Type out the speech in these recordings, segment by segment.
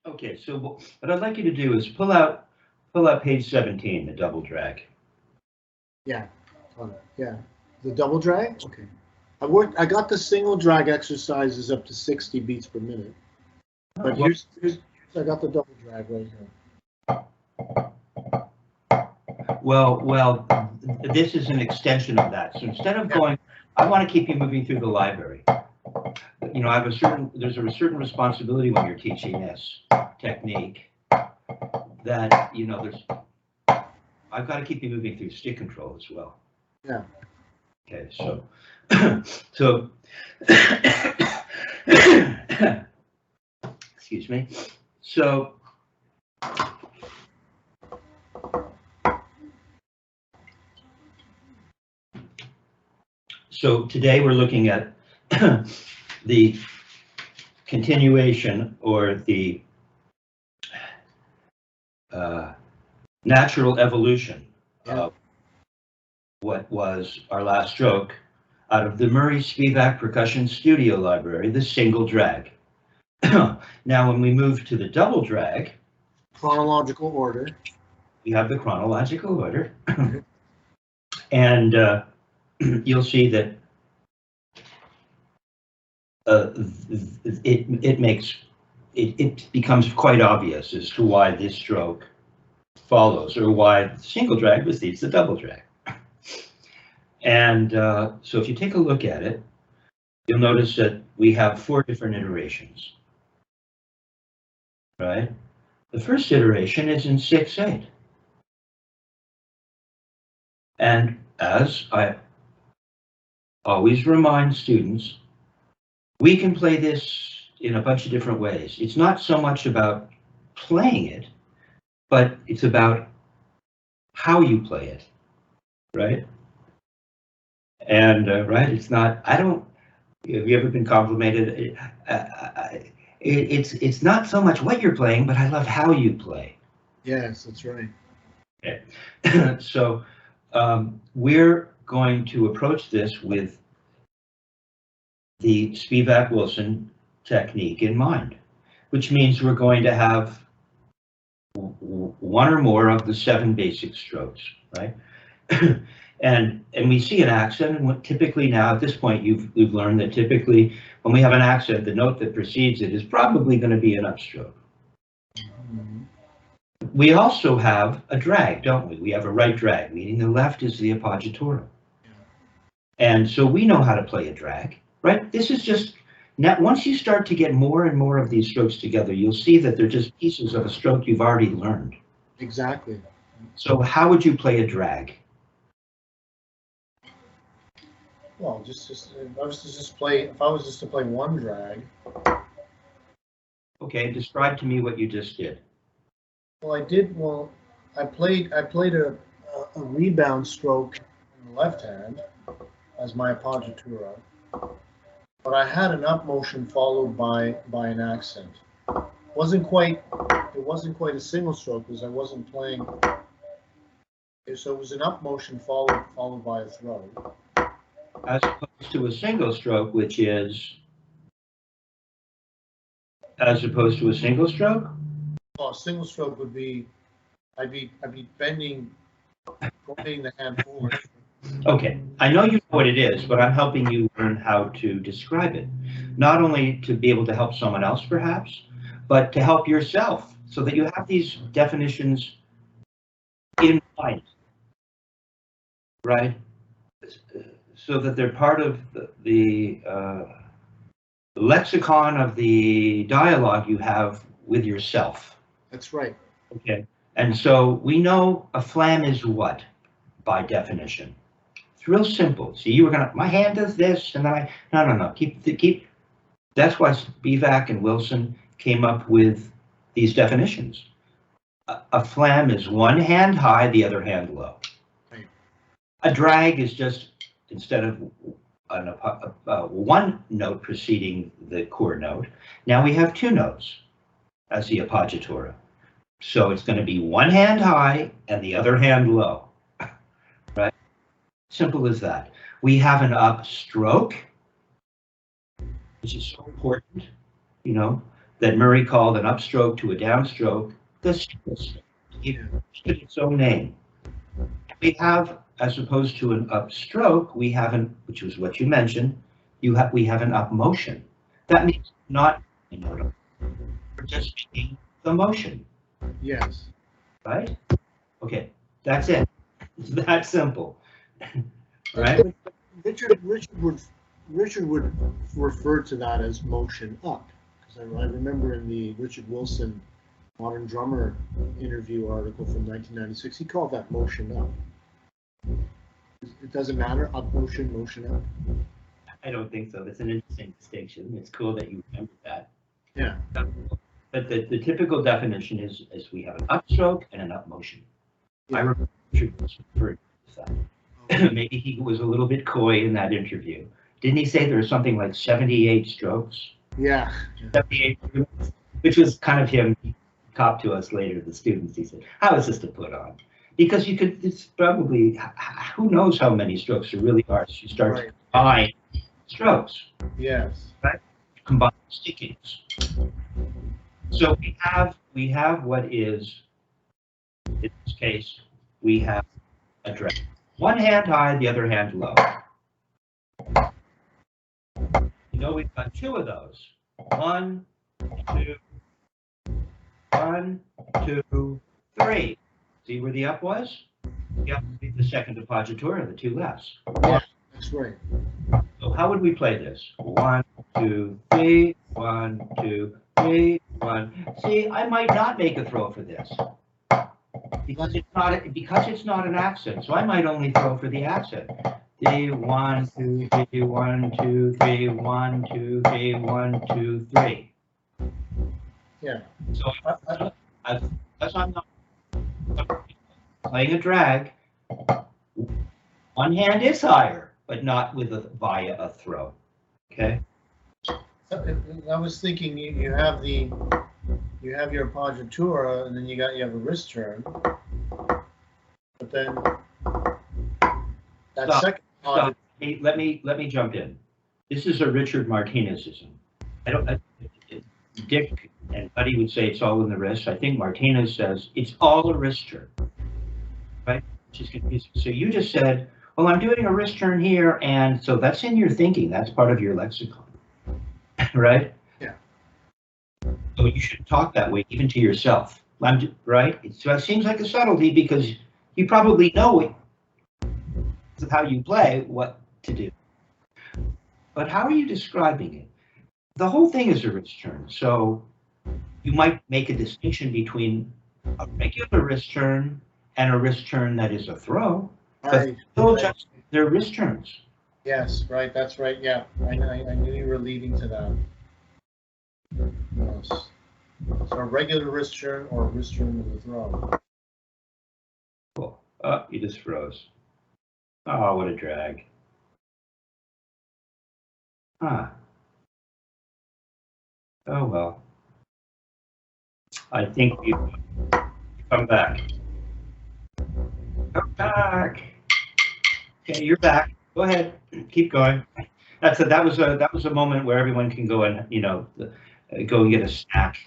Okay, so what I'd like you to do is pull out page 17, the double drag. Yeah, yeah, the double drag. Okay, I got the single drag exercises up to 60 beats per minute, but here's I got the double drag right here. Well, this is an extension of that. So instead of going, I want to keep you moving through the library. You know, there's a certain responsibility when you're teaching this technique that, you know, I've got to keep you moving through stick control as well. Yeah. Okay, so, excuse me. So today we're looking at the continuation or the natural evolution of what was our last stroke out of the Murray Spivack Percussion Studio Library, the single drag. Now, when we move to the double drag, chronological order, we have the chronological order, and you'll see that it becomes quite obvious as to why this stroke follows, or why the single drag precedes the double drag. And so if you take a look at it, you'll notice that we have 4 different iterations, right? The first iteration is in 6/8. And as I always remind students, we can play this in a bunch of different ways. It's not so much about playing it, but it's about how you play it, right? And right, it's not. Have you ever been complimented? It's not so much what you're playing, but I love how you play. Yes, that's right. Okay, so we're going to approach this with the Spivack-Wilson technique in mind, which means we're going to have 1 or more of the 7 basic strokes, right? and we see an accent, and typically now at this point we've learned that typically when we have an accent, the note that precedes it is probably going to be an upstroke. Mm-hmm. We also have a drag, don't we? We have a right drag, meaning the left is the appoggiatura. And so we know how to play a drag, right? This is just, now once you start to get more and more of these strokes together, you'll see that they're just pieces of a stroke you've already learned. Exactly. So how would you play a drag? Well, if I was just to play one drag. Okay, describe to me what you just did. Well, I played a rebound stroke in the left hand as my appoggiatura, but I had an up motion followed by an accent. It wasn't quite a single stroke because I wasn't playing. So it was an up motion followed by a throw. As opposed to a single stroke, which is as opposed to a single stroke? Well, a single stroke would be I'd be bending the hand forward. Okay, I know you know what it is, but I'm helping you learn how to describe it. Not only to be able to help someone else, perhaps, but to help yourself, so that you have these definitions in mind, right? So that they're part of the lexicon of the dialogue you have with yourself. That's right. Okay, and so we know a flam is what, by definition? It's real simple. See, you were gonna, my hand does this, and then no. Keep. That's why Spivack and Wilson came up with these definitions. A flam is one hand high, the other hand low. Right. A drag is just, instead of one note preceding the chord note, now we have 2 notes as the appoggiatura. So it's going to be one hand high and the other hand low, right? Simple as that. We have an upstroke, which is so important, you know. that Murray called an upstroke to a downstroke, the sequence gives it its own name. We have, as opposed to an upstroke, we have an, which was what you mentioned, we have an up motion. That means not, we're just making the motion. Yes. Right? Okay, that's it. It's that simple. Right? Richard would refer to that as motion up. Because I remember in the Richard Wilson Modern Drummer interview article from 1996, he called that motion up. It doesn't matter, up motion, motion up. I don't think so. That's an interesting distinction. It's cool that you remember that. Yeah. But the typical definition is we have an upstroke and an up motion. Yeah. I remember Richard was referring to that. Maybe he was a little bit coy in that interview. Didn't he say there was something like 78 strokes? Yeah. 78, which was kind of him. He talked to us later, the students. He said, how is this to put on? Because you could, it's probably, who knows how many strokes there really are. So you start to combine strokes. Yes. Right? Combine stickings. So we have what is, in this case, we have a drag. One hand high, the other hand low. You know, we've got two of those. 1, 2, 1, 2, 3. See where the up was? The up would be the second appoggiatura, the two lefts. Yeah, that's right. So how would we play this? 1, 2, 3, 1, 2, 3, 1. See, I might not make a throw for this because it's not an accent. So I might only throw for the accent. 3, 1, 2, 3, 1, 2, 3, 1, 2, 3, 1, 2, 3. Yeah. So as I'm not playing a drag, one hand is higher, but not via a throw. Okay. I was thinking you have your appoggiatura, and then you have a wrist turn, but then that second. Stop. Hey, let me jump in. This is a Richard Martinezism. Dick and Buddy would say it's all in the wrist. I think Martinez says it's all a wrist turn, right? Which is confusing. So you just said, well, I'm doing a wrist turn here, and so that's in your thinking. That's part of your lexicon, right? Yeah. So you should talk that way, even to yourself, right? So it seems like a subtlety because you probably know it. Of how you play, what to do. But how are you describing it? The whole thing is a wrist turn. So you might make a distinction between a regular wrist turn and a wrist turn that is a throw. But just they're wrist turns. Yes, right. That's right. Yeah, I knew you were leading to that. Yes. So a regular wrist turn or a wrist turn with a throw. Cool. Oh, you just froze. Oh, what a drag. Huh. Oh, well. I think we've come back. Come back. Okay, you're back. Go ahead. Keep going. That was a moment where everyone can go and, go and get a snack.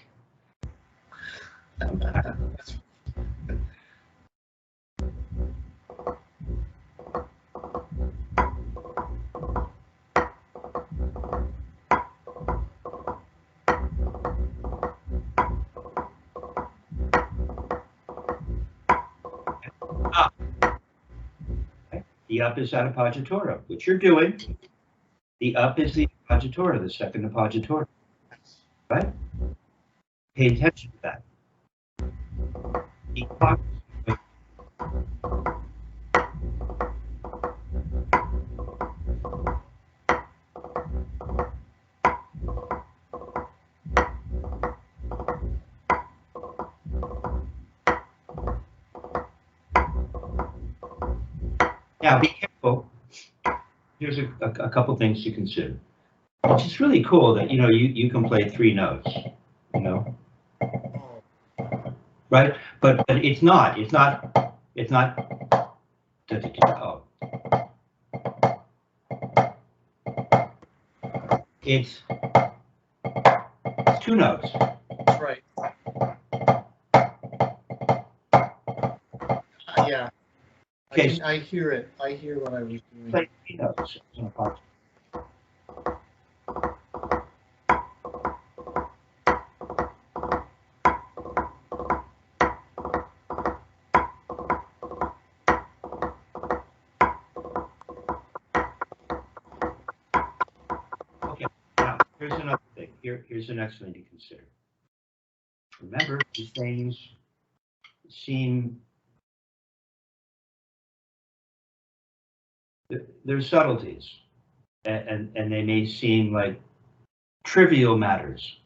The up is that appoggiatura, which you're doing. The up is the appoggiatura, the second appoggiatura, right? Pay attention to that. Now, be careful. Here's a couple things to consider. It's just really cool that, you can play 3 notes, right? But it's not. Oh. It's 2 2 notes. That's right. Yeah. Okay. I hear it. I hear what I was doing. Play 3 notes on a part. Okay, now here's another thing. Here's the next thing to consider. Remember, these things seem, they're subtleties, and they may seem like trivial matters,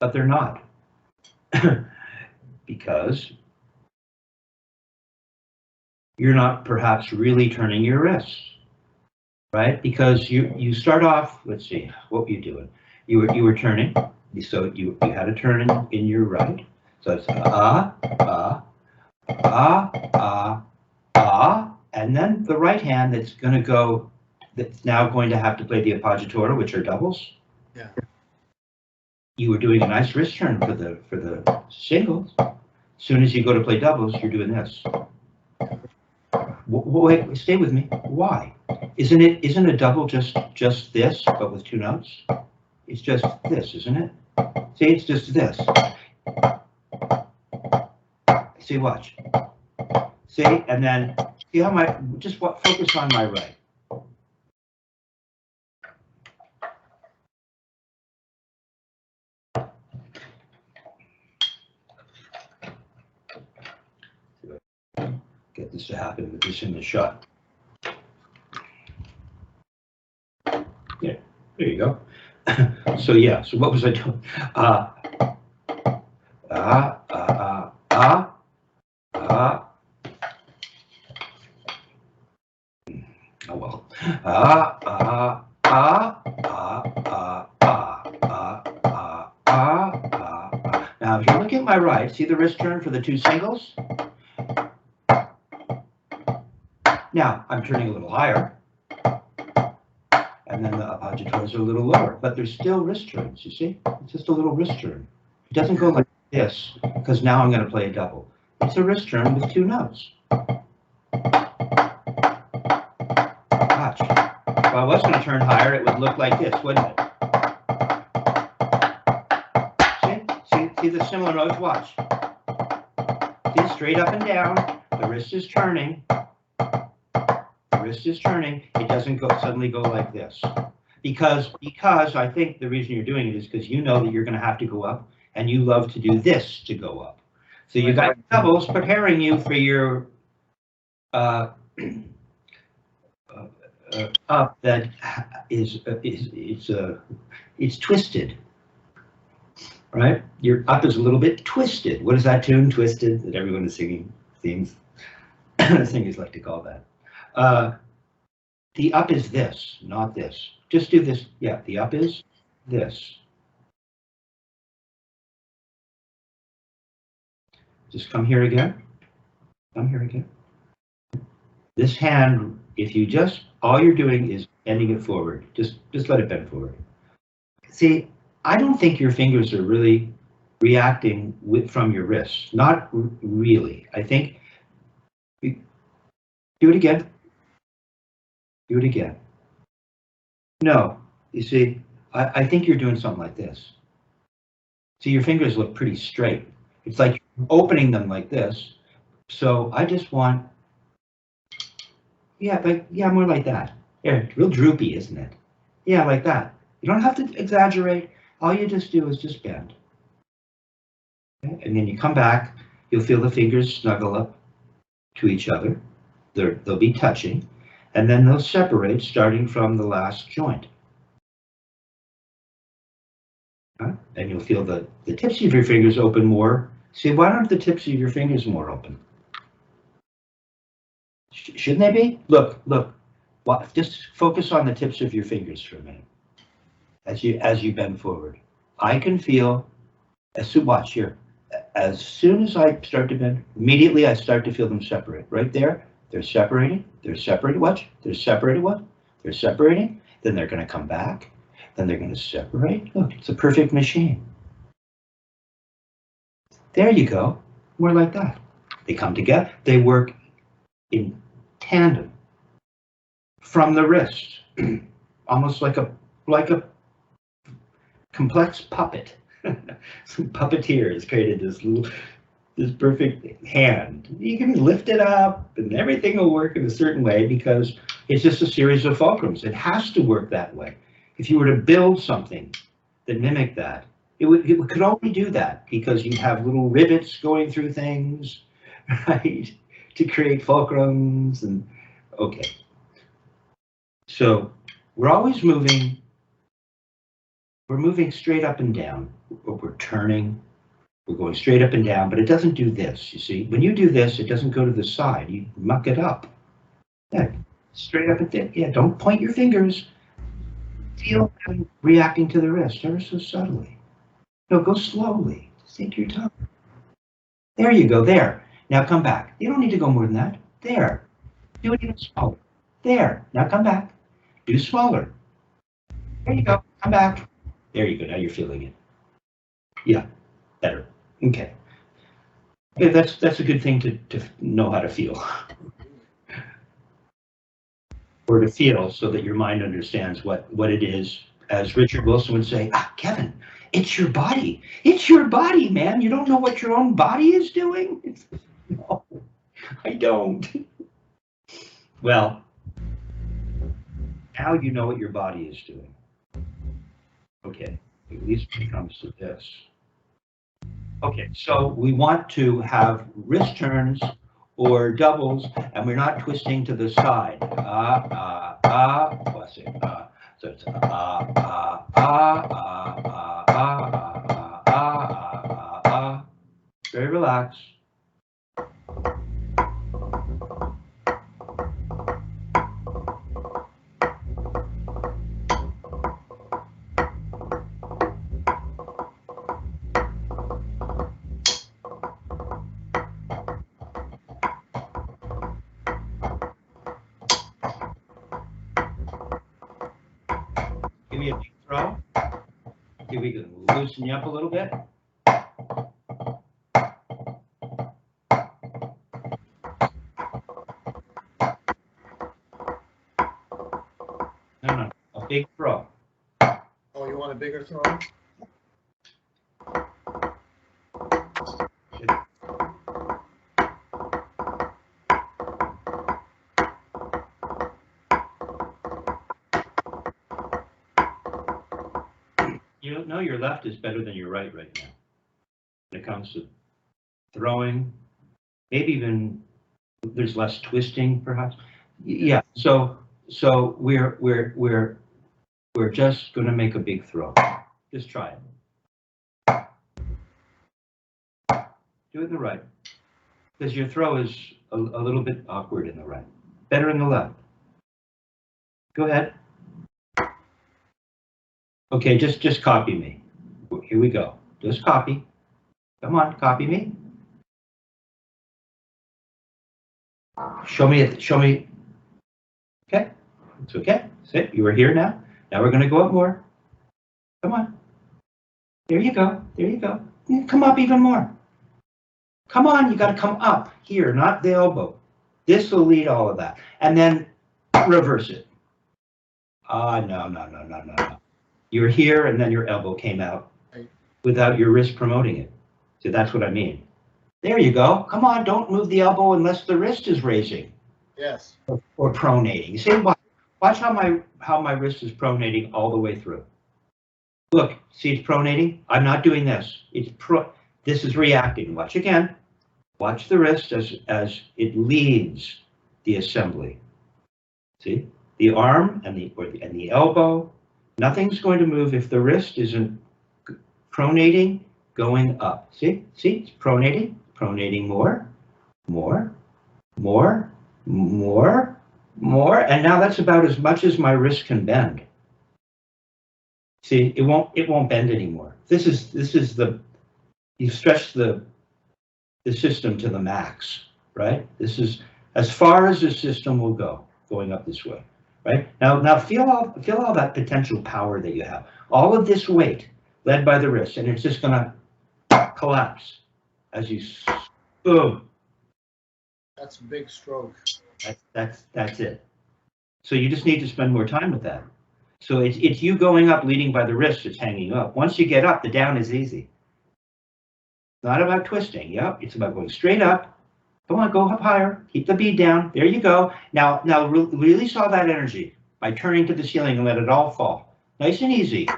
but they're not. Because you're not perhaps really turning your wrists, right? Because you start off, let's see, what were you doing? You were turning, so you had a turn in your right. So it's and then the right hand that's now going to have to play the appoggiatura, which are doubles. Yeah. You were doing a nice wrist turn for the singles. As soon as you go to play doubles, you're doing this. Wait, stay with me. Why? Isn't a double just this, but with 2 notes? It's just this, isn't it? See, it's just this. See, watch. See, and then see how focus on my right. Get this to happen with this in the shot. Yeah, there you go. So yeah, so what was I doing? Oh well. Now, if you look at my right, see the wrist turn for the 2 singles? Now, I'm turning a little higher, and then the appoggiaturas are a little lower, but there's still wrist turns, you see? It's just a little wrist turn. It doesn't go like this, because now I'm going to play a double. It's a wrist turn with 2 notes. Watch. If I was going to turn higher, it would look like this, wouldn't it? See the similar notes? Watch. See, straight up and down, the wrist is turning. Wrist is turning, it doesn't suddenly go like this. Because I think the reason you're doing it is because you know that you're going to have to go up, and you love to do this to go up. So you got doubles preparing you for your up that it's twisted, right? Your up is a little bit twisted. What is that tune? Twisted, that everyone is singing. Singers like to call that. The up is this, not this. Just do this. Yeah, the up is this. Just come here again. Come here again. This hand, if you all you're doing is bending it forward. Just let it bend forward. See, I don't think your fingers are really reacting from your wrists. Not really. I think, do it again. Do it again. No, you see, I think you're doing something like this. See, your fingers look pretty straight. It's like you're opening them like this. So I just want, more like that. Yeah, it's real droopy, isn't it? Yeah, like that. You don't have to exaggerate. All you just do is just bend. Okay? And then you come back, you'll feel the fingers snuggle up to each other. They'll be touching. And then they'll separate starting from the last joint. Okay? And you'll feel the tips of your fingers open more. See, why aren't the tips of your fingers more open? Shouldn't they be? Look. Just focus on the tips of your fingers for a minute. As you bend forward. I can feel, watch here. As soon as I start to bend, immediately I start to feel them separate. Right there. They're separating, watch, they're separating, what? They're separating, then they're going to come back, then they're going to separate. Look, it's a perfect machine. There you go. More like that. They come together. They work in tandem from the wrist, almost like a complex puppet. Some puppeteer has created this perfect hand. You can lift it up and everything will work in a certain way because it's just a series of fulcrums. It has to work that way. If you were to build something that mimicked that, it could only do that because you'd have little rivets going through things, right, to create fulcrums. And okay, so we're always moving. We're moving straight up and down. We're turning. We're going straight up and down, but it doesn't do this. You see, when you do this, it doesn't go to the side. You muck it up. Yeah, straight up and down. Yeah, don't point your fingers. Feel them reacting to the wrist ever so subtly. No, go slowly. Just take your time. There you go. There. Now come back. You don't need to go more than that. There. Do it even smaller. There. Now come back. Do smaller. There you go. Come back. There you go. Now you're feeling it. Yeah. Better. Okay. Yeah, that's a good thing to know how to feel. Or to feel so that your mind understands what it is. As Richard Wilson would say, Kevin, it's your body. It's your body, man. You don't know what your own body is doing? No, I don't. Well, now you know what your body is doing. Okay, at least when it comes to this. Okay, so we want to have wrist turns or doubles, and we're not twisting to the side. What's it? So it's very relaxed. Give me a big throw. See if we can loosen you up a little bit. No, a big throw. Oh, you want a bigger throw? You don't know your left is better than your right now. When it comes to throwing, maybe even there's less twisting, perhaps. Yeah. So we're just going to make a big throw. Just try it. Do it in the right, because your throw is a little bit awkward in the right. Better in the left. Go ahead. Okay, just copy me. Here we go. Just copy. Come on, copy me. Show me. Okay, it's okay. Sit. You are here now. Now we're going to go up more. Come on. There you go. There you go. Come up even more. Come on, you got to come up here, not the elbow. This will lead all of that. And then reverse it. No. You're here and then your elbow came out without your wrist promoting it. So that's what I mean. There you go. Come on, don't move the elbow unless the wrist is raising. Yes. Or pronating. You see, watch how my wrist is pronating all the way through. Look, see it's pronating? I'm not doing this. This is reacting. Watch again. Watch the wrist as it leads the assembly. See? The arm and the elbow. Nothing's going to move if the wrist isn't pronating, going up. See? It's pronating more, and now that's about as much as my wrist can bend. See, it won't bend anymore. This is you stretch the system to the max, right? This is as far as the system will go, going up this way. Right? Now feel all that potential power that you have. All of this weight led by the wrist, and it's just going to collapse. as you, boom. That's a big stroke. That's it. So you just need to spend more time with that. So it's you going up, leading by the wrist, it's hanging you up. Once you get up, the down is easy. Not about twisting. Yep, it's about going straight up. Come on, go up higher. Keep the bead down. There you go. Now release all that energy by turning to the ceiling and let it all fall. Nice and easy.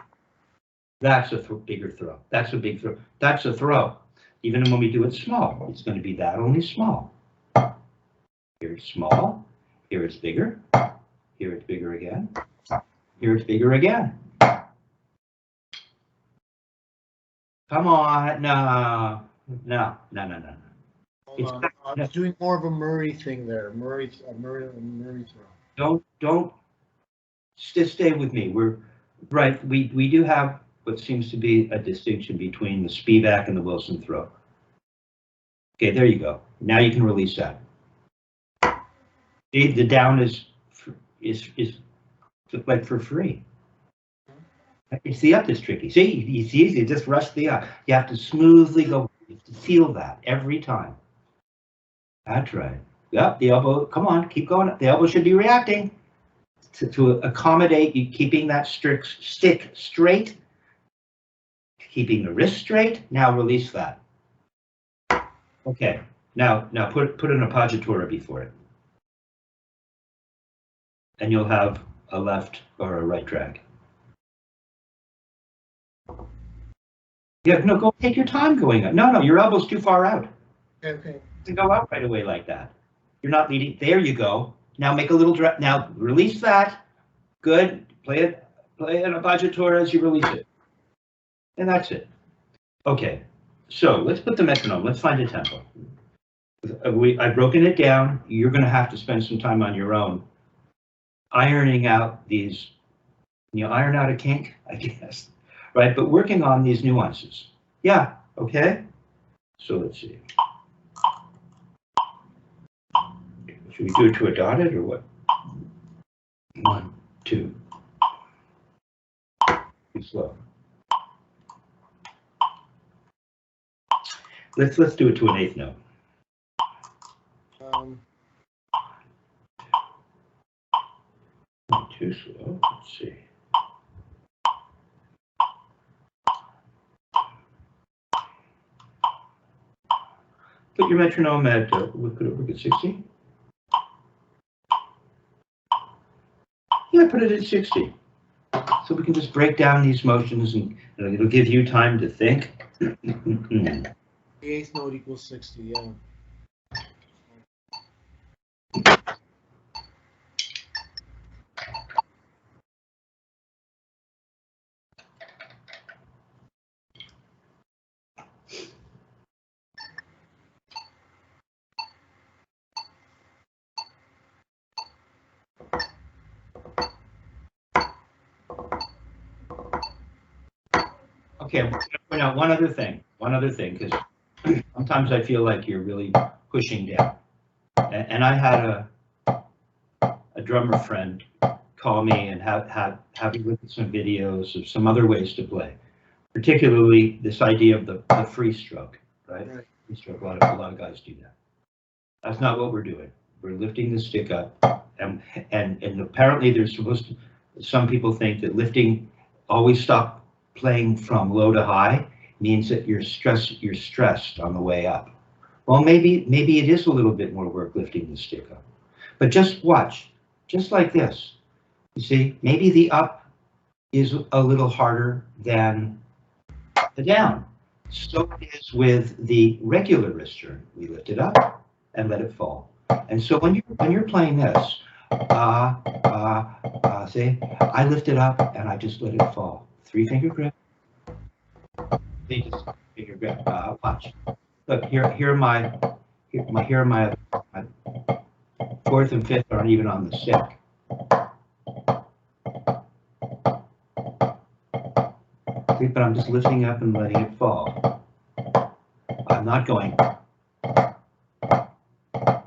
That's a bigger throw. That's a big throw. That's a throw. Even when we do it small, it's going to be that only small. Here it's small. Here it's bigger. Here it's bigger again. Here it's bigger again. Come on. No. Hold on. I was doing more of a Murray thing there. Murray throw. Don't just stay with me. We're right. We do have what seems to be a distinction between the Spivack and the Wilson throw. Okay, there you go. Now you can release that. The down is like for free. It's the up that's tricky. See, it's easy. Just rush the up. You have to smoothly go. You have to feel that every time. That's right. Yep, the elbow. Come on, keep going. The elbow should be reacting to accommodate you, keeping that stick straight, keeping the wrist straight. Now release that. Okay. Now put an appoggiatura before it, and you'll have a left or a right drag. Yeah, no, go take your time going up. No, your elbow's too far out. Okay. To go out right away like that. You're not leading. There you go. Now make a little drag. Now release that. Good. Play an appoggiatura as you release it. And that's it. Okay. So let's put the metronome. Let's find a tempo. I've broken it down. You're going to have to spend some time on your own ironing out these. You iron out a kink, I guess. Right, but working on these nuances. Yeah, okay? So let's see. Should we do it to a dotted or what? 1, 2. Too slow. Let's do it to an 8th note. Too slow. Let's see. Put your metronome at, we'll put it at 60. Yeah, put it at 60. So we can just break down these motions and it'll give you time to think. The 8th note equals 60, yeah. Okay, I'm going to point out one other thing, because sometimes I feel like you're really pushing down. And I had a drummer friend call me and have me look at some videos of some other ways to play, particularly this idea of the free stroke, right? Free stroke. A lot of guys do that. That's not what we're doing. We're lifting the stick up, and apparently there's supposed to. Some people think that lifting, always stop playing from low to high, means that you're stressed on the way up. Well, maybe it is a little bit more work lifting the stick up, but just watch, just like this. You see, maybe the up is a little harder than the down. So it is with the regular wrist turn. We lift it up and let it fall. And so when you're playing this, see, I lift it up and I just let it fall. 3-finger grip. See, just finger grip. Watch. Look, here are my 4th and 5th aren't even on the stick. See, but I'm just lifting up and letting it fall. I'm not going.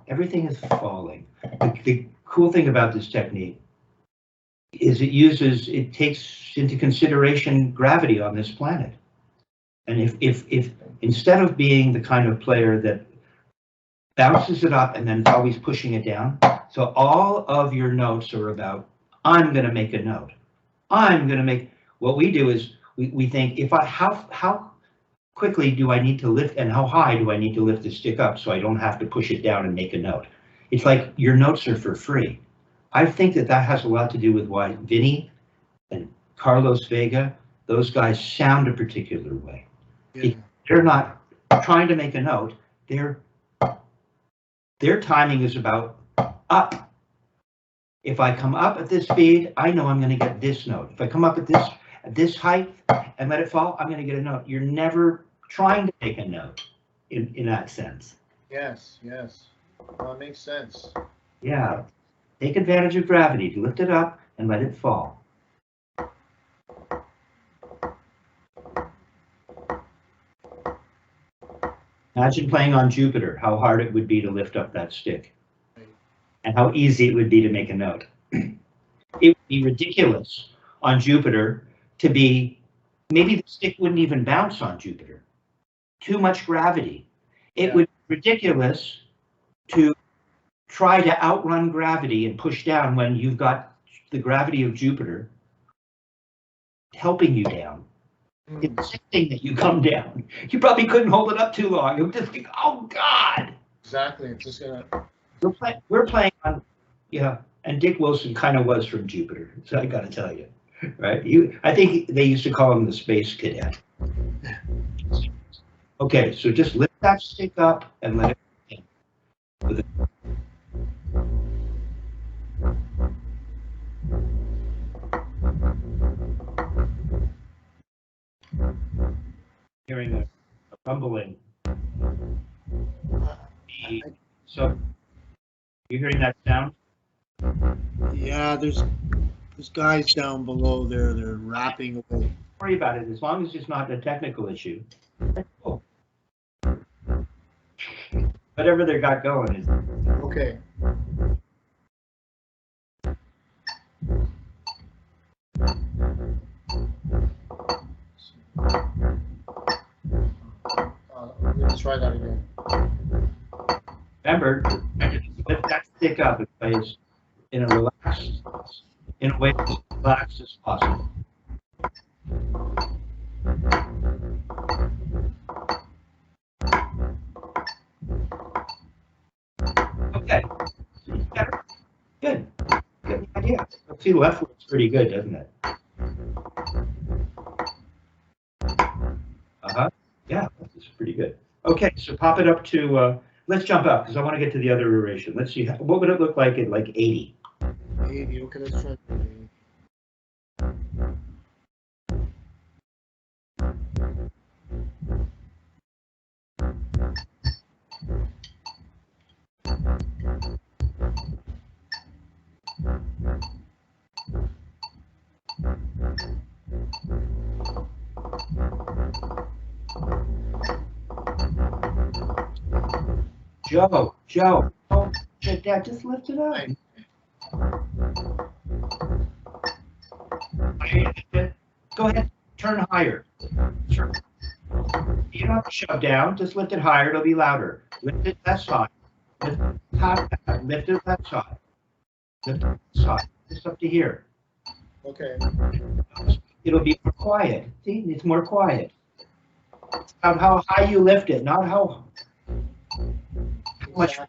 Everything is falling. The cool thing about this technique is it takes into consideration gravity on this planet. And if instead of being the kind of player that bounces it up and then is always pushing it down, so all of your notes are about, I'm going to make a note. I'm going to make, what we do is we think, how quickly do I need to lift and how high do I need to lift the stick up so I don't have to push it down and make a note? It's like your notes are for free. I think that has a lot to do with why Vinnie and Carlos Vega, those guys sound a particular way. Yeah. They're not trying to make a note. Their timing is about up. If I come up at this speed, I know I'm going to get this note. If I come up at this height and let it fall, I'm going to get a note. You're never trying to make a note in that sense. Yes, yes. Well, that makes sense. Yeah. Take advantage of gravity. Lift it up and let it fall. Imagine playing on Jupiter, how hard it would be to lift up that stick. And how easy it would be to make a note. It would be ridiculous on Jupiter to be, maybe the stick wouldn't even bounce on Jupiter. Too much gravity. It would be ridiculous to try to outrun gravity and push down when you've got the gravity of Jupiter helping you down. Insisting that you come down. You probably couldn't hold it up too long. You would just think, oh God. Exactly. It's just gonna. We're playing on, yeah, and Dick Wilson kind of was from Jupiter, so I got to tell you, right? I think they used to call him the space cadet. Okay, so just lift that stick up and let it in. Hearing a rumbling. So, you hearing that sound? Yeah, there's guys down below there. They're rapping away. Don't worry about it. As long as it's not a technical issue. Oh. Whatever they got going is okay. Let's try that again. Remember, lift that stick up and plays in a relaxed, in a way as relaxed as possible. Okay. Good. Good idea. Let's see, left foot's pretty good, doesn't it? Yeah, that's pretty good. Okay, so pop it up to, let's jump up because I want to get to the other aeration. Let's see, what would it look like at like 80? 80, okay, let's try 80. Joe, oh, shit, Dad, just lift it up. Go ahead, turn higher. Sure. You don't have to shove down, just lift it higher, it'll be louder. Lift it that side. Lift it that side. Lift it that side. Just up to here. Okay. It'll be more quiet. See, it's more quiet. It's about how high you lift it, not how much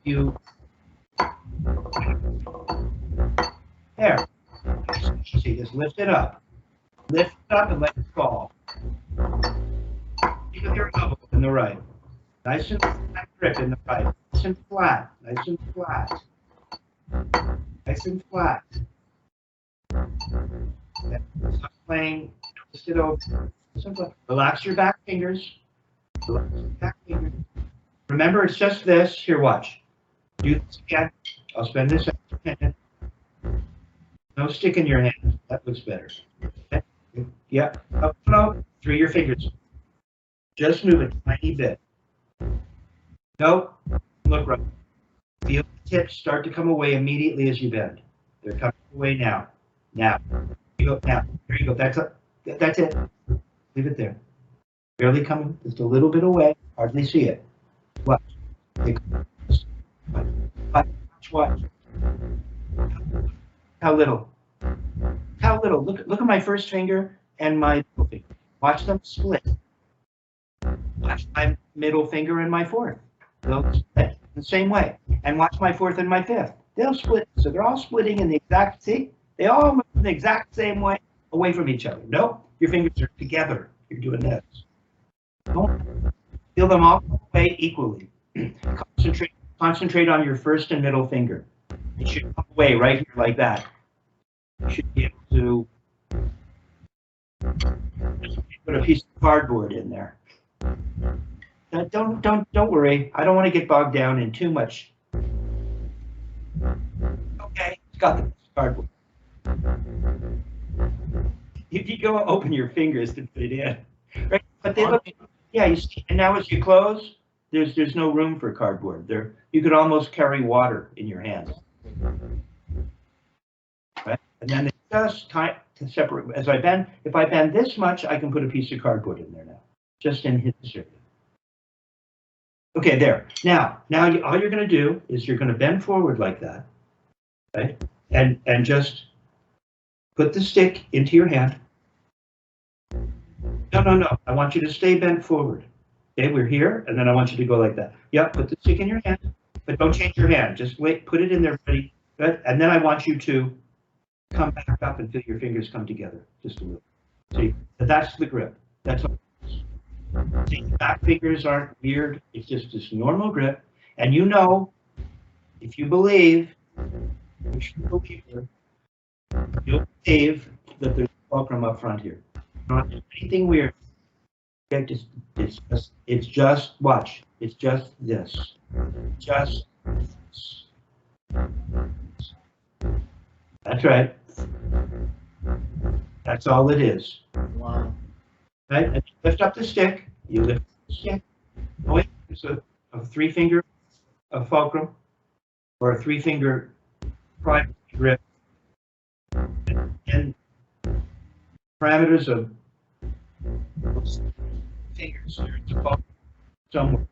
you there. See, just lift it up. Lift it up and let it fall. Keep your elbow in the right. Nice and flat grip in the right. Nice and flat. Nice and flat. Nice and flat. Stop playing. Twist it over. Relax your back fingers. Relax your back fingers. Remember, it's just this. Here, watch. Do this again. I'll spend this extra minute. No stick in your hand. That looks better. Okay. Yep. Up and out through your fingers. Just move it a tiny bit. Nope. Look right. Feel the tips start to come away immediately as you bend. They're coming away now. Now. Here you go. Now. Here you go. That's it. Leave it there. Barely coming, just a little bit away. Hardly see it. Watch. Watch. How little? How little? Look at my first finger and my middle finger. Watch them split. Watch my middle finger and my fourth. They'll split the same way. And watch my fourth and my fifth. They'll split. So they're all splitting in the exact, see? They all move in the exact same way away from each other. Nope, your fingers are together. You're doing this. Don't feel them all the way equally. Concentrate on your first and middle finger. It should come away right here like that. You should be able to put a piece of cardboard in there. Don't worry. I don't want to get bogged down in too much. Okay, it's got the cardboard. If you go open your fingers to fit in, right? But they look, yeah. You see, and now as you close, there's no room for cardboard. There, you could almost carry water in your hands. Right? And then it's just time to separate. As I bend, if I bend this much, I can put a piece of cardboard in there now, just in his area. Okay, there. Now all you're going to do is you're going to bend forward like that, right? And just put the stick into your hand. No. I want you to stay bent forward. Okay, we're here, and then I want you to go like that. Yep, put the stick in your hand, but don't change your hand. Just wait, put it in there, ready. Good. And then I want you to come back up and feel your fingers come together just a little. See, that's the grip. That's all. See, the back fingers aren't weird. It's just this normal grip. And you know, if you believe, you'll believe that there's a fulcrum up front here. Not anything weird. It's just watch. It's just this. Just this. That's right. That's all it is. Wow. Right? And you lift up the stick. You lift the stick. Oh, wait, it's a 3-finger fulcrum or a 3-finger primary grip. And parameters of fingers here. It's a fulcrum somewhere.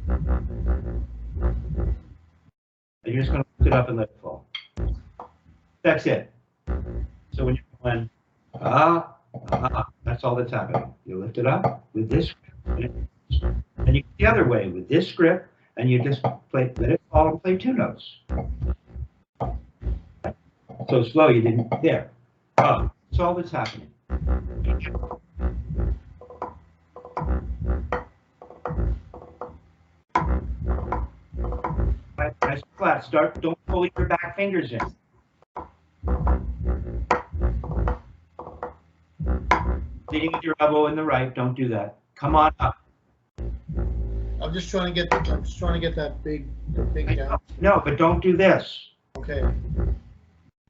And you're just going to lift it up and let it fall. That's it. So when you're going, that's all that's happening. You lift it up with this grip, and you go the other way with this grip, and you just play, let it fall and play 2 notes. So slow, you didn't, there. That's all that's happening. Nice flat. Start, don't pull your back fingers in. Leading with your elbow in the right, don't do that. Come on up. I'm just trying to get that big down. No, but don't do this. Okay.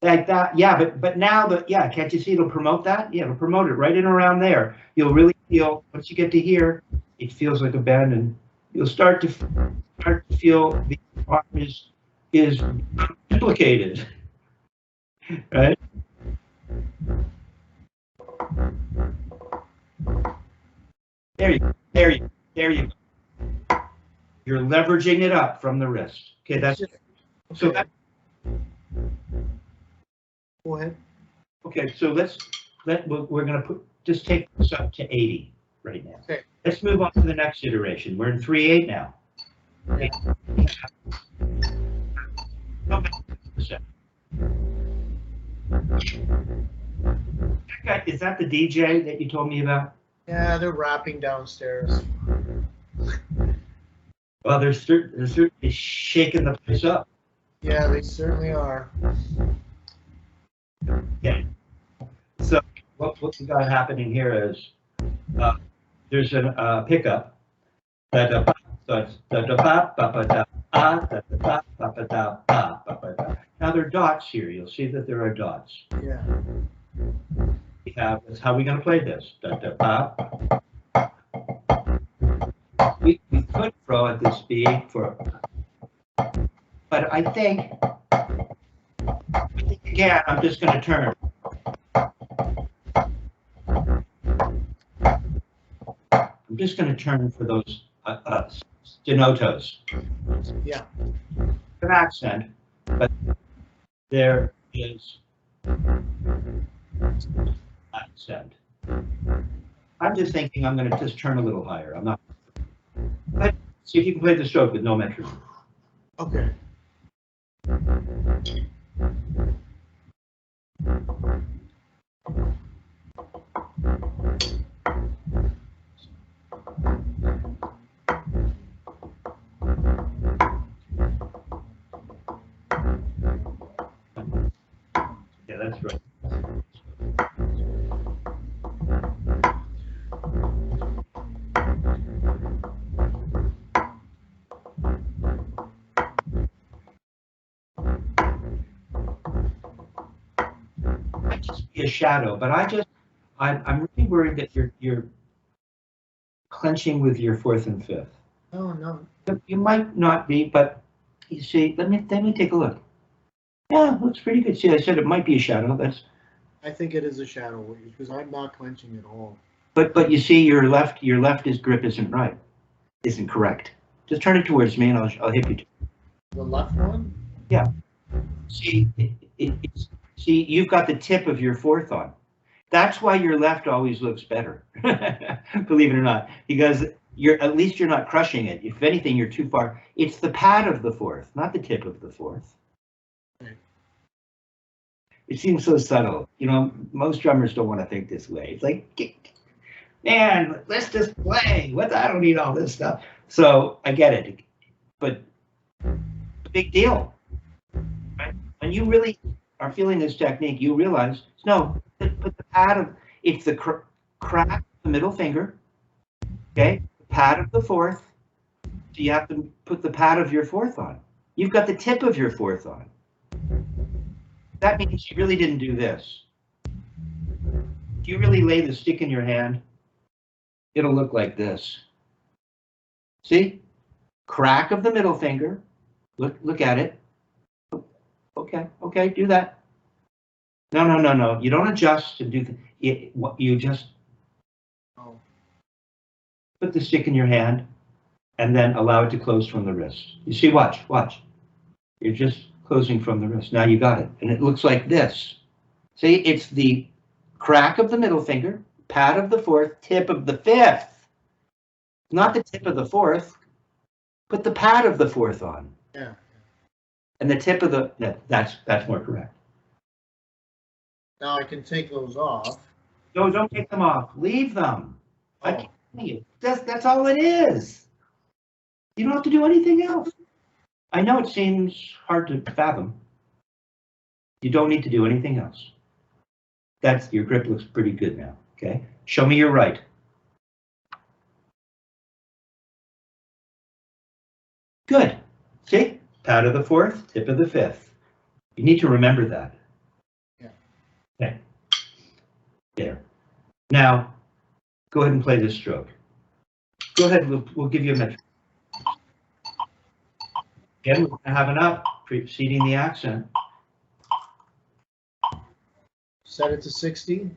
Like that, yeah, but now can't you see it'll promote that? Yeah, it'll promote it right in around there. You'll really feel, once you get to here, it feels like a bend, and you'll start to feel the arm is duplicated. Right? There you go. You're leveraging it up from the wrist. Okay, that's it. So that. Go ahead. Okay, so we're going to just take this up to 80 right now. Okay. Let's move on to the next iteration. We're in 3/8 now. Okay. Is that the DJ that you told me about? Yeah, they're rapping downstairs. Well, they're certainly shaking the place up. Yeah, they certainly are. Okay. So what we got happening here is there's a pickup. Now there are dots here. You'll see that there are dots. Yeah. That's how we're going to play this. We could throw at this speed but I think again, I'm just going to turn. I'm just going to turn for those stenotos. Yeah. An accent, but there is accent. I'm just thinking I'm going to just turn a little higher. I'm not. But see if you can play the stroke with no metronome. Okay. Yeah, that's right. Might just be a shadow, but I'm really worried that you're clenching with your fourth and fifth. Oh no. You might not be, but you see, let me take a look. Yeah, looks pretty good. See, I said it might be a shadow. I think it is a shadow because I'm not clenching at all. But you see, your left grip isn't right, isn't correct. Just turn it towards me, and I'll hit you. The left one? Yeah. See, see, you've got the tip of your fourth on. That's why your left always looks better, believe it or not, because at least you're not crushing it. If anything, you're too far. It's the pad of the fourth, not the tip of the fourth. Okay. It seems so subtle. You know, most drummers don't want to think this way. It's like, man, let's just play. I don't need all this stuff. So I get it, but big deal. Right? When you really are feeling this technique, you realize, no, put the pad of, it's the crack of the middle finger, okay? The pad of the fourth. So you have to put the pad of your fourth on. You've got the tip of your fourth on. That means you really didn't do this. If you really lay the stick in your hand, it'll look like this. See? Crack of the middle finger. Look at it. Okay, do that. No. You don't adjust and do you just put the stick in your hand and then allow it to close from the wrist. You see, watch. You're just closing from the wrist. Now you got it. And it looks like this. See, it's the crack of the middle finger, pad of the fourth, tip of the fifth. Not the tip of the fourth. Put the pad of the fourth on. Yeah. And the tip of the, that's more correct. Now I can take those off. No, don't take them off. Leave them. Oh. I can't tell you. That's all it is. You don't have to do anything else. I know it seems hard to fathom. You don't need to do anything else. Your grip looks pretty good now. Okay. Show me your right. Good. See? Pad of the fourth, tip of the fifth. You need to remember that. Yeah. Okay. There. Now, go ahead and play this stroke. Go ahead, we'll give you a metric. Again, we're going to have an up preceding the accent. Set it to 60.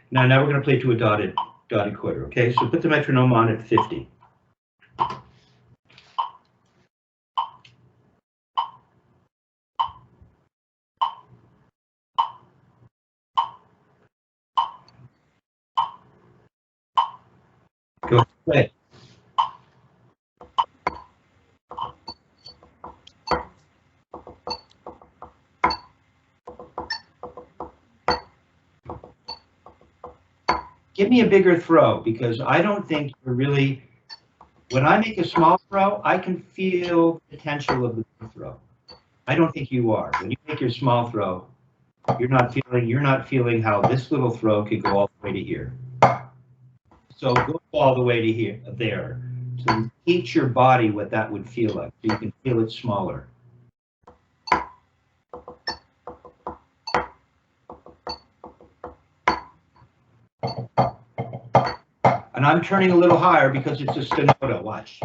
Now we're going to play to a dotted quarter, okay? So put the metronome on at 50. Go play. Give me a bigger throw, because I don't think you're really, when I make a small throw, I can feel the potential of the big throw. I don't think you are. When you make your small throw, you're not feeling how this little throw could go all the way to here. So go all the way to here, there. So teach your body what that would feel like, so you can feel it smaller. And I'm turning a little higher because it's a stenoto. Watch.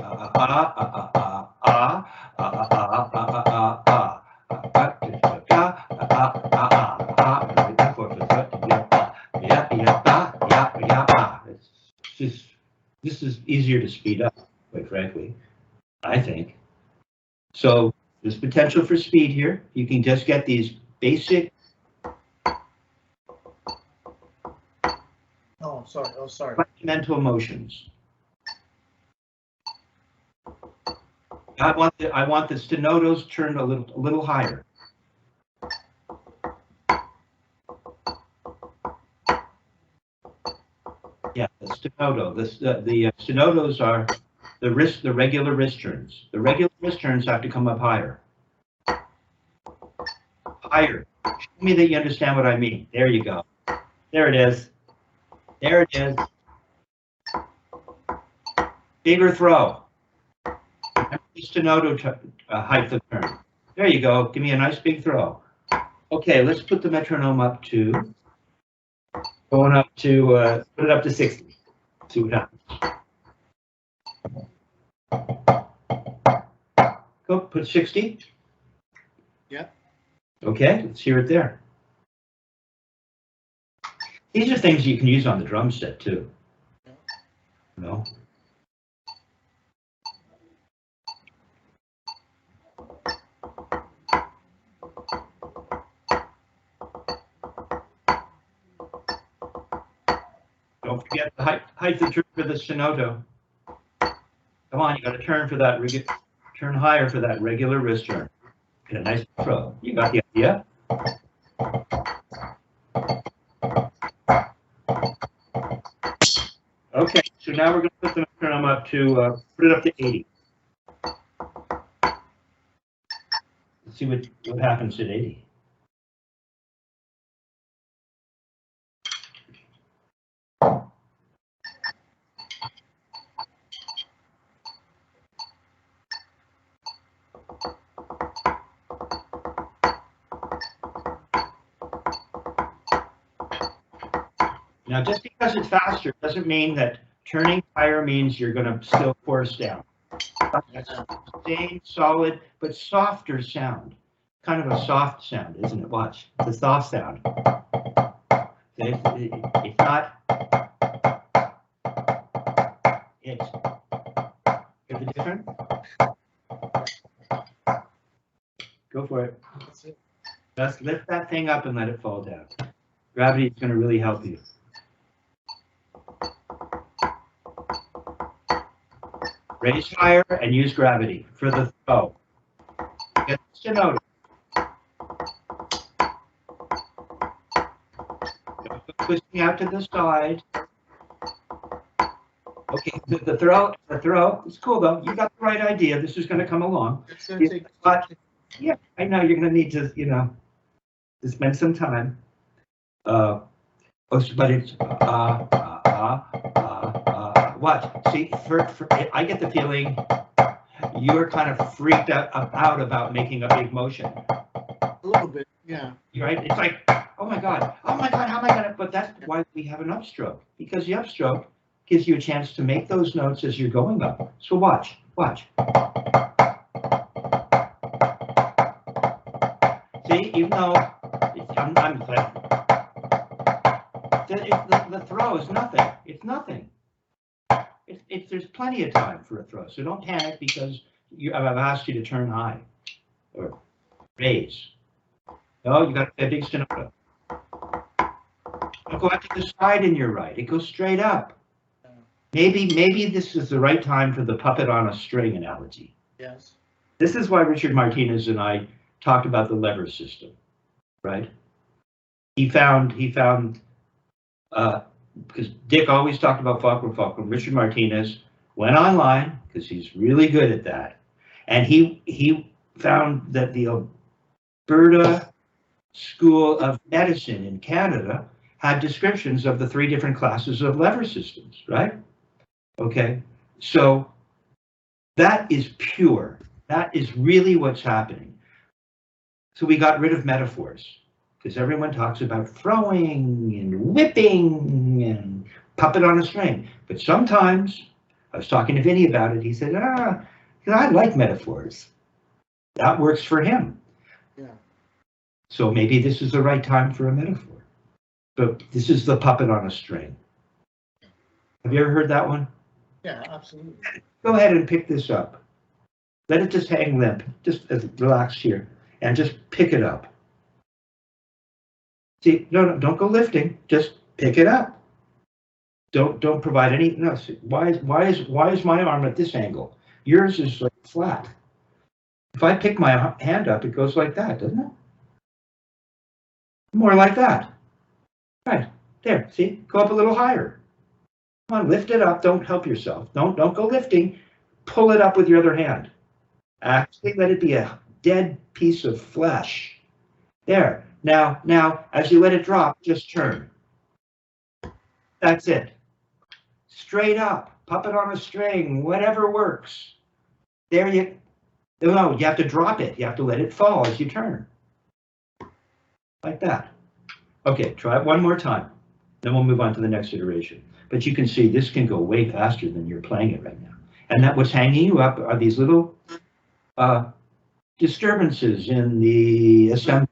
easier to speed up, quite frankly, I think. So there's potential for speed here. You can just get these basic. Oh, sorry. Oh, sorry. Fundamental motions. I want the stenotos turned a little higher. Yeah, the stenoto. The stenotos are the regular wrist turns. The regular wrist turns have to come up higher. Higher. Show me that you understand what I mean. There you go. There it is. There it is. Bigger throw. Stenoto height of turn. There you go. Give me a nice big throw. Okay, let's put the metronome up to put it up to 60. See what happens. Go put 60. Yeah. Okay, let's hear it there. These are things you can use on the drum set too. You know. Don't forget the height of turn for the stenoto. Come on, you got to turn for that. Turn higher for that regular wrist turn. Get a nice throw. You got the idea. Okay, so now we're going to put the metronome up to put it up to 80. Let's see what happens at 80. Now, just because it's faster doesn't mean that turning higher means you're going to still chorus down. That's same, solid, but softer sound. Kind of a soft sound, isn't it? Watch, it's a soft sound. It's not. It's. Is it different? Go for it. Just lift that thing up and let it fall down. Gravity is going to really help you. Raise higher and use gravity for the throw. Get the stenoto. Twisting out to the side. Okay, the throw. It's cool though. You got the right idea. This is going to come along. Yeah, I know you're going to need to, to spend some time. But it's watch. See, I get the feeling you're kind of freaked out about making a big motion. A little bit, yeah. Right? It's like, oh my God, how am I gonna? But that's why we have an upstroke, because the upstroke gives you a chance to make those notes as you're going up. So watch. See, even though I'm the throw is nothing. It's nothing. There's plenty of time for a throw, so don't panic because I've asked you to turn high or raise. No, you got a big stenoto. Don't go out to the side in your right. It goes straight up. Maybe this is the right time for the puppet on a string analogy. Yes. This is why Richard Martinez and I talked about the lever system, right? He found because Dick always talked about Fulcrum. Richard Martinez went online because he's really good at that, and he found that the Alberta School of Medicine in Canada had descriptions of the 3 different classes of lever systems, right? Okay, so that is pure. That is really what's happening. So we got rid of metaphors, because everyone talks about throwing and whipping and puppet on a string. But sometimes, I was talking to Vinnie about it, he said, I like metaphors. That works for him. Yeah. So maybe this is the right time for a metaphor. But this is the puppet on a string. Have you ever heard that one? Yeah, absolutely. Go ahead and pick this up. Let it just hang limp. Just relax here and just pick it up. See, no, don't go lifting. Just pick it up. Don't provide any. No, see, why is my arm at this angle? Yours is like flat. If I pick my hand up, it goes like that, doesn't it? More like that. Right there. See, go up a little higher. Come on, lift it up. Don't help yourself. Don't go lifting. Pull it up with your other hand. Actually, let it be a dead piece of flesh. There. Now, as you let it drop, just turn. That's it. Straight up, puppet on a string, whatever works. There you. No, you have to drop it. You have to let it fall as you turn. Like that. Okay, try it one more time. Then we'll move on to the next iteration. But you can see this can go way faster than you're playing it right now. And that what's hanging you up are these little disturbances in the assembly,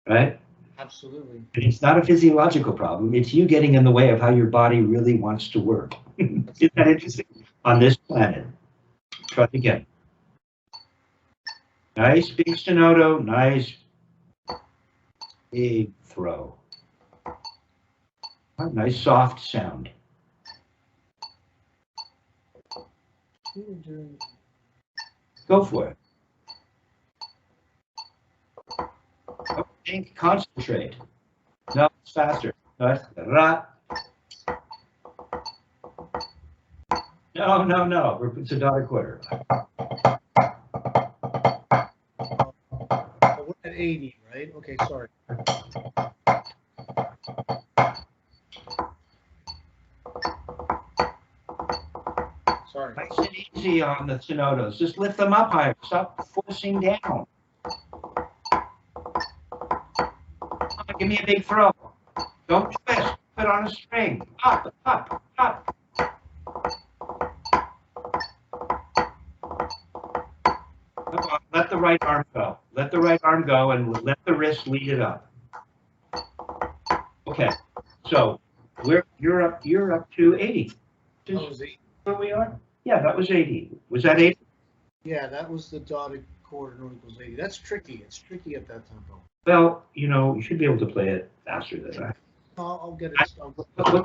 right? Absolutely. And it's not a physiological problem. It's you getting in the way of how your body really wants to work. Isn't that interesting? On this planet. Try it again. Nice big stenoto, nice big throw. A nice soft sound. Go for it. Think, concentrate. No, it's faster. No, it's a dotted quarter. We're at 80, right? Okay, sorry. Sorry. Nice and easy on the stenotos. Just lift them up higher. Stop forcing down. Give me a big throw. Don't twist. Put on a string. Up, up, up. Let the right arm go. Let the right arm go and let the wrist lead it up. Okay. So you're up to 80. That was 80. Where we are? Yeah, that was 80. Was that 80? Yeah, that was the dotted quarter no equals 80. That's tricky. It's tricky at that tempo. Well, you should be able to play it faster than that. I'll get it. What?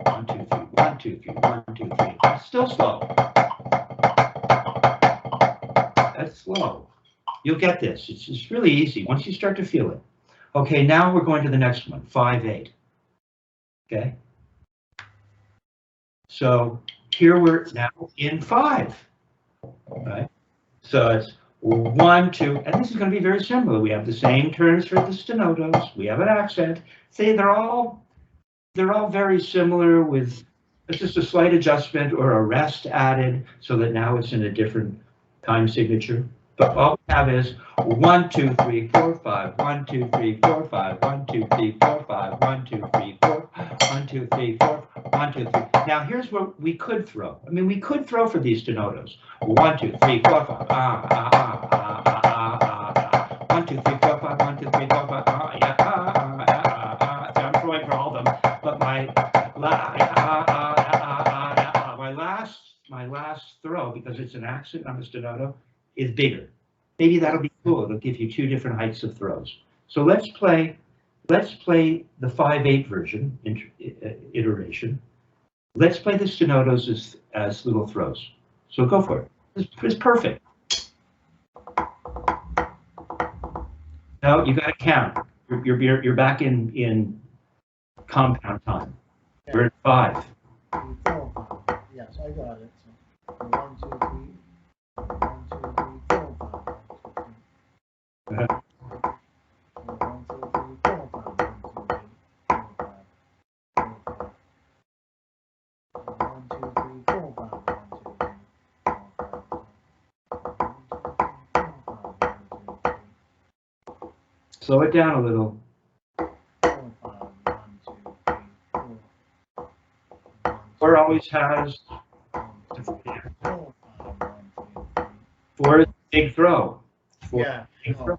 1, 2, 3, 1, 2, 3, 1, 2, 3. It's still slow. That's slow. You'll get this. It's really easy once you start to feel it. Okay, now we're going to the next one, 5/8. Okay. So here we're now in 5. Right? So it's 1, 2, and this is going to be very similar. We have the same terms for the stenotos. We have an accent. See, they're all very similar with just a slight adjustment or a rest added so that now it's in a different time signature. But all we have is 1, 2, 3, 4, 5. 1, 2, 3, 4, 5. 1, 2, 3, 4, 5. 1, 2, 3, 4. 1, 2, 3, 4. 1, 2, 3. Now here's what we could throw. I mean, we could throw for these stenotos. 1, 2, 3, 4, 5. 1, 2, 3, 4, 5. 1, 2, 3, 4, 5. I'm throwing for all of them, but my last throw, because it's an accent on the stenoto, is bigger. Maybe that'll be cool. It'll give you 2 different heights of throws. So let's play the 5/8 version, iteration. Let's play the stenotos as little throws. So go for it. It's perfect. No, you got to count. You're back in compound time. Yeah. We're at 5. 3, 4, 5. Yes, I got it. So 1, 2, 3. 1, 2, 3, 4, 5. 1, 2, 3, 4, 5. 1, 2, 3, 4, 5. 1, 2, 3, 4, 5. 1, 2, 3, 4, 5. 1, 2, 3, 4, 5. 1, 2, 3, 4, 5. 1, 2, 3. Slow it down a little. 4, 5. 1, 2, 3, 4. 4 always has. 1, 2, 3, 4, 5. 1, 2, 3. 4 is a big throw. 4 Yeah. big throw.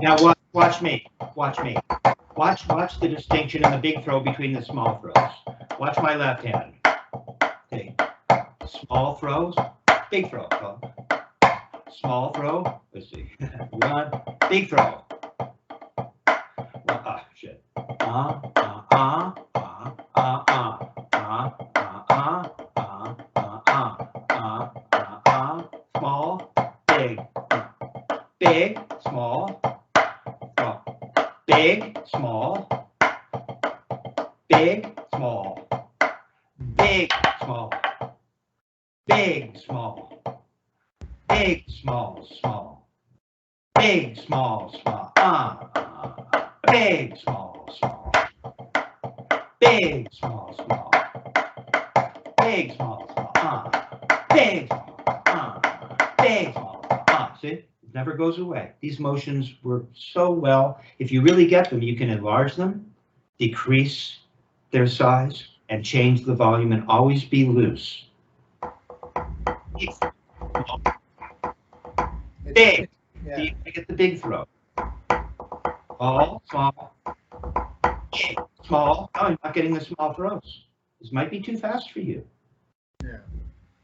Now watch me. Watch me. Watch the distinction in the big throw between the small throws. Watch my left hand. Okay. Small throws, big throw. Small throw. Let's see. One, big throw. Shit. Small, big, big, small, big, small, big, small, big, small, big, small, big, small, small, big, small, small, big, small, small, big, small, small, big, small, small, big, small, big, small, see, it never goes away. These motions work so well. If you really get them, you can enlarge them, decrease their size, and change the volume, and always be loose. Big. Yeah. See, I get the big throw. Small, small, big, small. No, I'm not getting the small throws. This might be too fast for you. Yeah.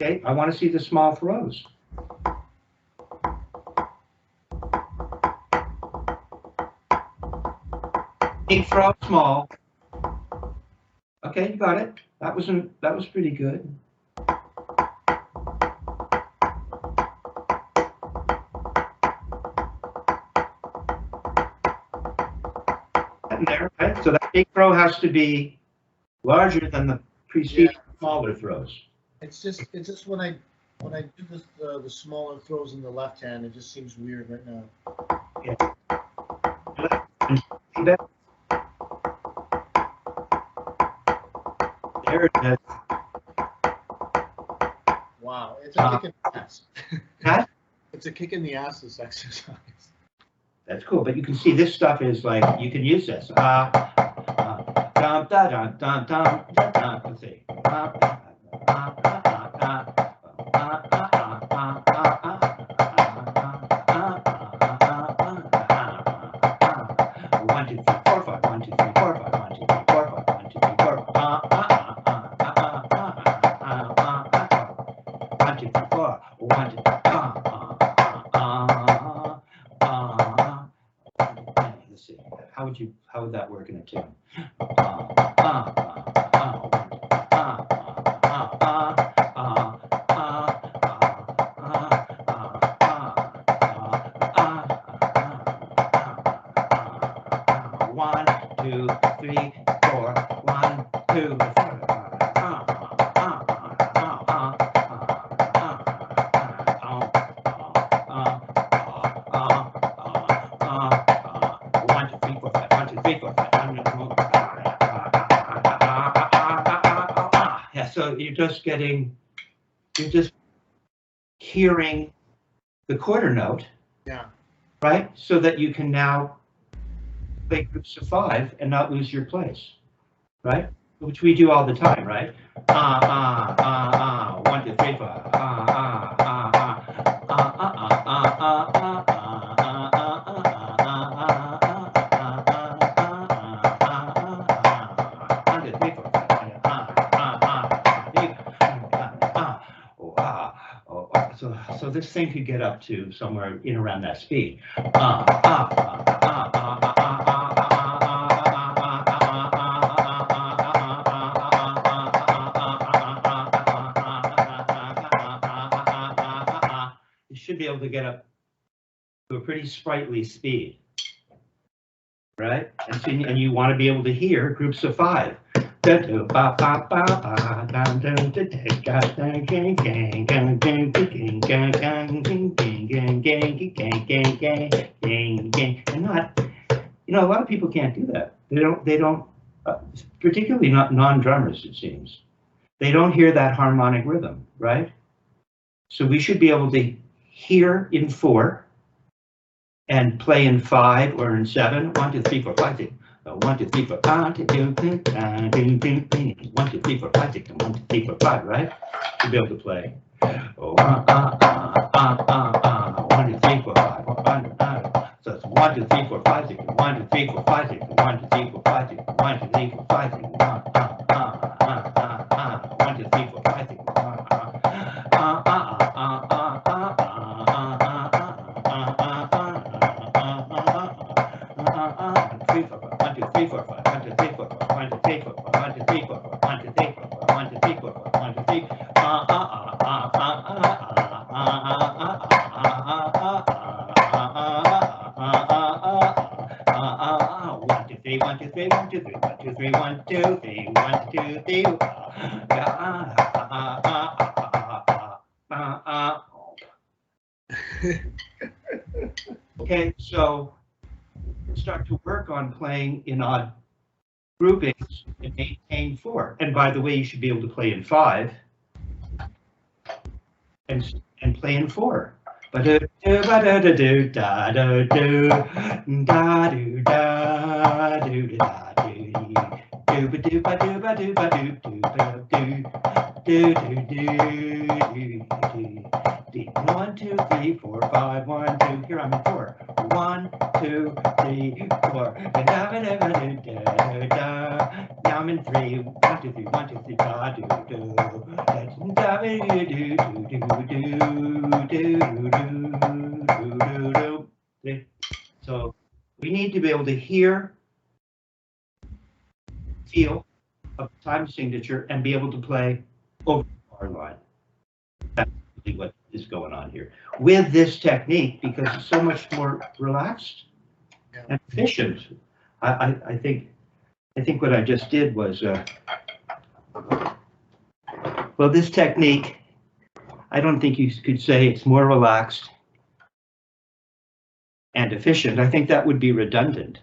Okay, I want to see the small throws. Big throw, small. Okay, you got it. That was pretty good. There, right? So that big throw has to be larger than the preceding smaller throws. It's just when I do the smaller throws in the left hand, it just seems weird right now. Yeah. There it is. Wow, it's a kick in the ass. Huh? It's a kick in the ass, this exercise. That's cool, but you can see this stuff is like, you can use this. Let's see. 1, 2, 3, 4, 5. 1, 2, 3, 4, 5. 1, 2, 3, 4, 5. 1, 2, 3, 4, 5. 1, 2, let's see. How would that work in a tune? So you're just hearing the quarter note, yeah, right? So that you can now play groups of 5 and not lose your place, right? Which we do all the time, right? 1, 2, 3, 4. So this thing could get up to somewhere in around that speed. You should be able to get up to a pretty sprightly speed, right? And you want to be able to hear groups of 5. And not, a lot of people can't do that. They don't, particularly not non-drummers, it seems. They don't hear that harmonic rhythm, right? So we should be able to hear in 4 and play in 5 or in 7. 1, 2, 3, 4, 5, 6. 1, 2, 3, 4, 5, 1, 2, 3, 4, 5, 6, 1, 2, 3, 4, 5, right? To be able to play. 1, 2, 3, 4, 5. So it's 1, 2, 3, 4, 5, 6, 1, 2, 3, 4, 5, 6, 1, 2, 3, 4, 5, 6, 1, 2, 3, 4, 5, 6, 1, 2, 3, 4, 5, 6, Okay, so start to work on playing in odd groupings and maintain 4. And by the way, you should be able to play in 5 and play in 4. One, 2, 3, 4, 5, 1, 2. Here I'm in 4. 1, 2, 3, 4. Now I'm in 3. 1, 2, 3, 1, 2, 3, So we need to be able to hear, feel a time signature, and be able to play over the bar line. That's really what is going on here with this technique, because it's so much more relaxed and efficient. I think what I just did was, well, this technique, I don't think you could say it's more relaxed and efficient. I think that would be redundant,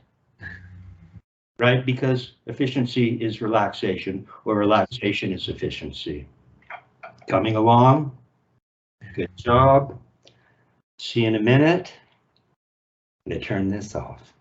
right? Because efficiency is relaxation, or relaxation is efficiency. Coming along. Good job. See you in a minute. I'm going to turn this off.